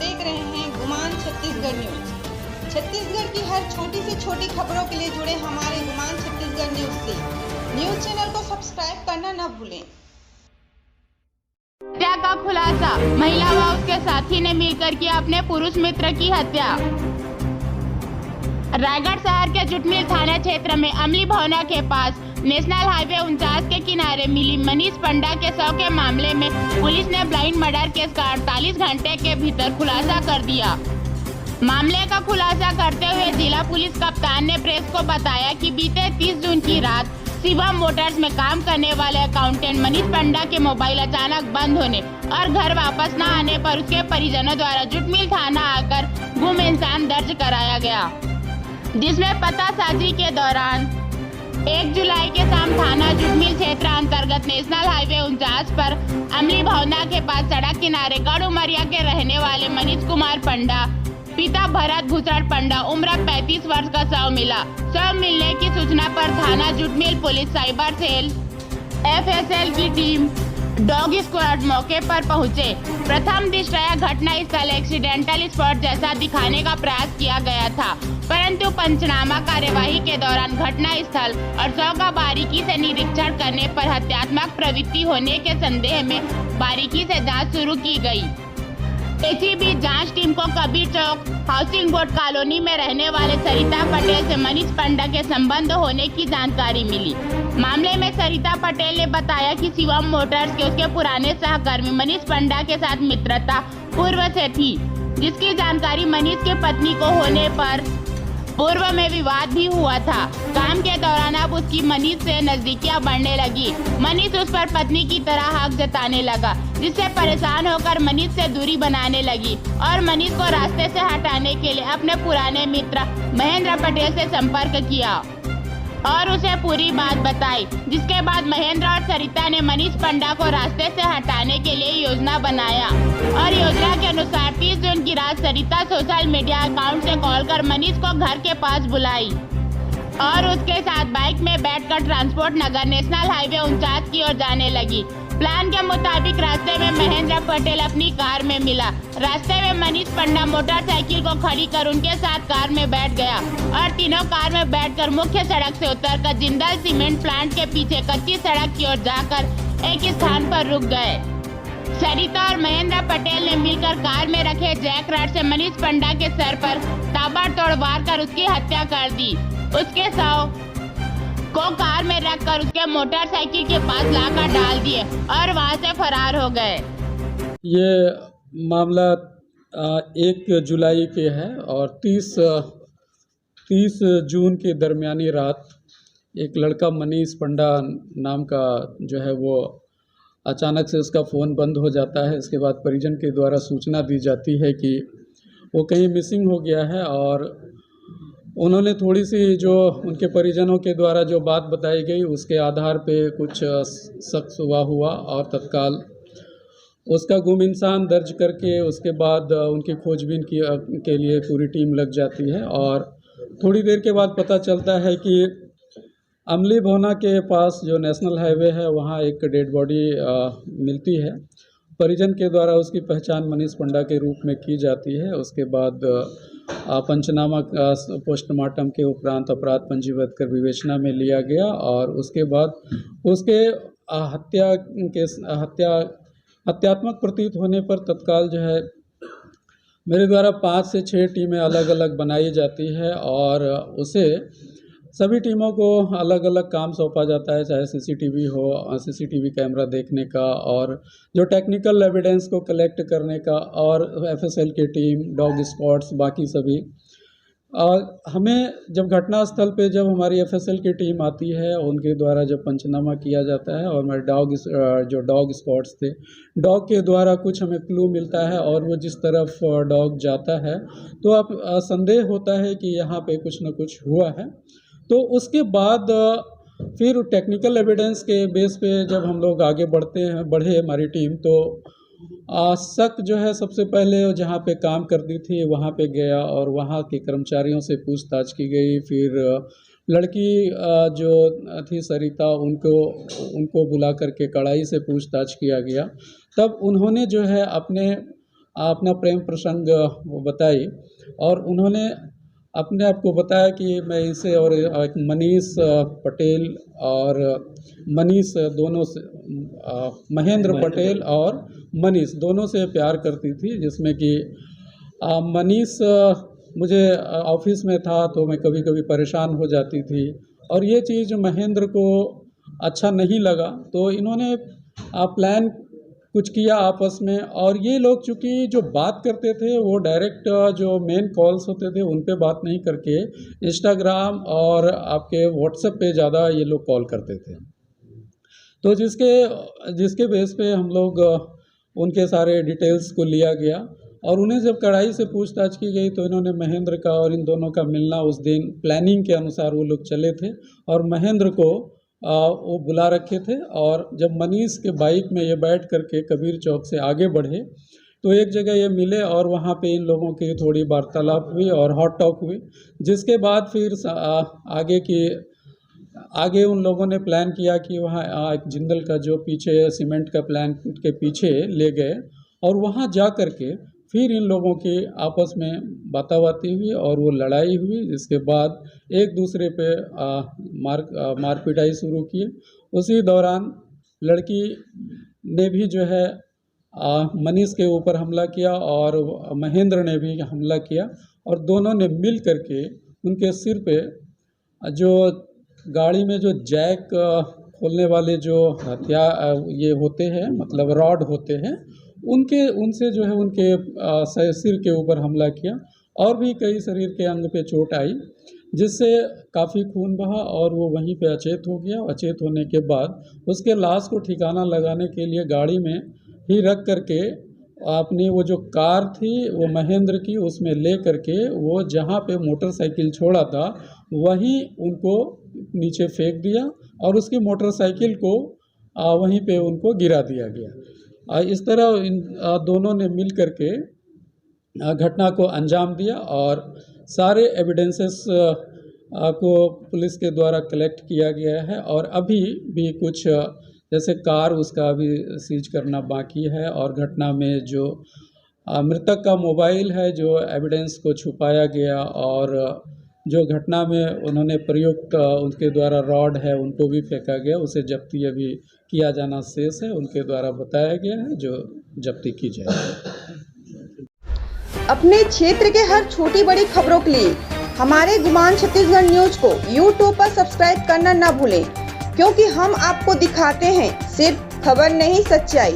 देख रहे हैं गुमान छत्तीसगढ़ न्यूज। छत्तीसगढ़ की हर छोटी से छोटी खबरों के लिए जुड़े हमारे गुमान छत्तीसगढ़ न्यूज से। न्यूज चैनल को सब्सक्राइब करना न भूलें। हत्या का खुलासा, महिला व उसके साथी ने मिलकर किया अपने पुरुष मित्र की हत्या। रायगढ़ शहर के जुटमिल थाना क्षेत्र में अमली भवना के पास नेशनल हाईवे 49 के किनारे मिली मनीष पंडा के शव के मामले में पुलिस ने ब्लाइंड मर्डर केस का 48 घंटे के भीतर खुलासा कर दिया। मामले का खुलासा करते हुए जिला पुलिस कप्तान ने प्रेस को बताया कि बीते 30 जून की रात शिवम मोटर्स में काम करने वाले अकाउंटेंट मनीष पंडा के मोबाइल अचानक बंद होने और घर वापस न आने पर उसके परिजनों द्वारा जुटमिल थाना आकर गुम इंसान दर्ज कराया गया, जिसमें पतासाजी के दौरान 1 जुलाई के शाम थाना जुटमिल क्षेत्र अंतर्गत नेशनल हाईवे 49 पर अमली भवना के पास सड़क किनारे गढ़ उमरिया के रहने वाले मनीष कुमार पंडा पिता भरत भूषण पंडा उम्र 35 वर्ष का शव मिला। शव मिलने की सूचना पर थाना जुटमिल पुलिस साइबर सेल FSL की टीम डॉग स्क्वाड मौके पर पहुंचे। प्रथम दृष्टया घटना स्थल एक्सीडेंटल स्पॉट जैसा दिखाने का प्रयास किया गया था, परंतु पंचनामा कार्यवाही के दौरान घटना स्थल और शव का बारीकी से निरीक्षण करने पर हत्यात्मक प्रवृत्ति होने के संदेह में बारीकी से जांच शुरू की गई। एसीबी जांच टीम को कबीर चौक हाउसिंग बोर्ड कॉलोनी में रहने वाले सरिता पटेल से मनीष पंडा के संबंध होने की जानकारी मिली। मामले में सरिता पटेल ने बताया कि शिवम मोटर्स के उसके पुराने सहकर्मी मनीष पंडा के साथ मित्रता पूर्व से थी, जिसकी जानकारी मनीष की पत्नी को होने पर पूर्व में विवाद भी हुआ था। काम के दौरान अब उसकी मनीष से नजदीकियां बढ़ने लगी। मनीष उस पर पत्नी की तरह हक जताने लगा, जिससे परेशान होकर मनीष से दूरी बनाने लगी और मनीष को रास्ते से हटाने के लिए अपने पुराने मित्र महेंद्र पटेल से संपर्क किया और उसे पूरी बात बताई, जिसके बाद महेंद्र और सरिता ने मनीष पंडा को रास्ते से हटाने के लिए योजना बनाया और योजना के अनुसार 30 जून की रात सरिता सोशल मीडिया अकाउंट से कॉल कर मनीष को घर के पास बुलाई और उसके साथ बाइक में बैठकर ट्रांसपोर्ट नगर नेशनल हाईवे 49 की ओर जाने लगी। प्लान के मुताबिक रास्ते में महेंद्र पटेल अपनी कार में मिला। रास्ते में मनीष पंडा मोटरसाइकिल को खड़ी कर उनके साथ कार में बैठ गया और तीनों कार में बैठकर मुख्य सड़क से उतरकर जिंदल सीमेंट प्लांट के पीछे कच्ची सड़क की ओर जाकर एक स्थान पर रुक गए। सरिता और महेंद्र पटेल ने मिलकर कार में रखे जैक रॉड से मनीष पंडा के सर पर ताबड़तोड़ वार कर उसकी हत्या कर दी। उसके शव को कार में रखकर उसके मोटरसाइकिल के पास लाकर डाल दिए और वहां से फरार हो गए। ये मामला 1 जुलाई के है और 30 जून के दरमियानी रात एक लड़का मनीष पंडा नाम का जो है वो अचानक से उसका फ़ोन बंद हो जाता है। इसके बाद परिजन के द्वारा सूचना दी जाती है कि वो कहीं मिसिंग हो गया है और उन्होंने थोड़ी सी जो उनके परिजनों के द्वारा जो बात बताई गई उसके आधार पे कुछ शक हुआ और तत्काल उसका गुम इंसान दर्ज करके उसके बाद उनकी खोजबीन के लिए पूरी टीम लग जाती है और थोड़ी देर के बाद पता चलता है कि अमली भवना के पास जो नेशनल हाईवे है वहाँ एक डेड बॉडी मिलती है। परिजन के द्वारा उसकी पहचान मनीष पंडा के रूप में की जाती है। उसके बाद पंचनामा पोस्टमार्टम के उपरांत अपराध पंजीबद्ध कर विवेचना में लिया गया और उसके बाद उसके हत्यात्मक प्रतीत होने पर तत्काल जो है मेरे द्वारा 5 से 6 टीमें अलग अलग बनाई जाती है और उसे सभी टीमों को अलग अलग काम सौंपा जाता है, चाहे सीसीटीवी हो, सीसीटीवी कैमरा देखने का और जो टेक्निकल एविडेंस को कलेक्ट करने का और FSL की टीम, डॉग स्क्वाड्स, बाकी सभी। और हमें जब घटनास्थल पे जब हमारी FSL की टीम आती है उनके द्वारा जब पंचनामा किया जाता है और हमारे जो डॉग स्क्वाड्स थे, डॉग के द्वारा कुछ हमें क्लू मिलता है और वो जिस तरफ डॉग जाता है तो अब संदेह होता है कि यहाँ पे कुछ न कुछ हुआ है। तो उसके बाद फिर टेक्निकल एविडेंस के बेस पे जब हम लोग आगे बढ़े हमारी टीम तो शक जो है सबसे पहले जहाँ पे काम करती थी वहाँ पे गया और वहाँ के कर्मचारियों से पूछताछ की गई। फिर लड़की जो थी सरिता उनको बुला करके कड़ाई से पूछताछ किया गया। तब उन्होंने जो है अपने अपना प्रेम प्रसंग वो बताई और उन्होंने अपने आप को बताया कि मैं इसे और एक मनीष पटेल और मनीष दोनों से महेंद्र पटेल और मनीष दोनों से प्यार करती थी, जिसमें कि मनीष मुझे ऑफिस में था तो मैं कभी कभी परेशान हो जाती थी और ये चीज़ महेंद्र को अच्छा नहीं लगा, तो इन्होंने प्लान कुछ किया आपस में। और ये लोग चूँकि जो बात करते थे वो डायरेक्ट जो मेन कॉल्स होते थे उन पे बात नहीं करके इंस्टाग्राम और आपके व्हाट्सएप पे ज़्यादा ये लोग कॉल करते थे। तो जिसके बेस पे हम लोग उनके सारे डिटेल्स को लिया गया और उन्हें जब कड़ाई से पूछताछ की गई तो इन्होंने महेंद्र का और इन दोनों का मिलना उस दिन प्लानिंग के अनुसार वो लोग चले थे और महेंद्र को वो बुला रखे थे। और जब मनीष के बाइक में ये बैठ करके कबीर चौक से आगे बढ़े तो एक जगह ये मिले और वहाँ पे इन लोगों की थोड़ी वार्तालाप हुई और हॉट टॉक हुई, जिसके बाद फिर आगे उन लोगों ने प्लान किया कि वहाँ एक जिंदल का जो पीछे सीमेंट का प्लांट के पीछे ले गए और वहाँ जा कर के फिर इन लोगों की आपस में बाताबाती हुई और वो लड़ाई हुई, जिसके बाद एक दूसरे पे मार पिटाई शुरू की। उसी दौरान लड़की ने भी जो है मनीष के ऊपर हमला किया और महेंद्र ने भी हमला किया और दोनों ने मिल करके उनके सिर पे जो गाड़ी में जो जैक खोलने वाले जो हथियार ये होते हैं, मतलब रॉड होते हैं, उनसे जो है उनके सिर के ऊपर हमला किया और भी कई शरीर के अंग पे चोट आई, जिससे काफ़ी खून बहा और वो वहीं पे अचेत हो गया। अचेत होने के बाद उसके लाश को ठिकाना लगाने के लिए गाड़ी में ही रख करके अपनी वो जो कार थी वो महेंद्र की, उसमें ले करके वो जहाँ पे मोटरसाइकिल छोड़ा था वहीं उनको नीचे फेंक दिया और उसकी मोटरसाइकिल को वहीं पे उनको गिरा दिया गया। इस तरह इन दोनों ने मिल करके घटना को अंजाम दिया और सारे एविडेंसेस को पुलिस के द्वारा कलेक्ट किया गया है और अभी भी कुछ जैसे कार उसका अभी सीज करना बाकी है और घटना में जो मृतक का मोबाइल है जो एविडेंस को छुपाया गया और जो घटना में उन्होंने प्रयुक्त उनके द्वारा रॉड है उनको भी फेंका गया, उसे जब्ती अभी किया जाना शेष है, उनके द्वारा बताया गया है जो जब्ती की जाएगी। अपने क्षेत्र के हर छोटी बड़ी खबरों के लिए हमारे गुमान छत्तीसगढ़ न्यूज को YouTube पर सब्सक्राइब करना न भूलें, क्योंकि हम आपको दिखाते हैं सिर्फ खबर नहीं सच्चाई।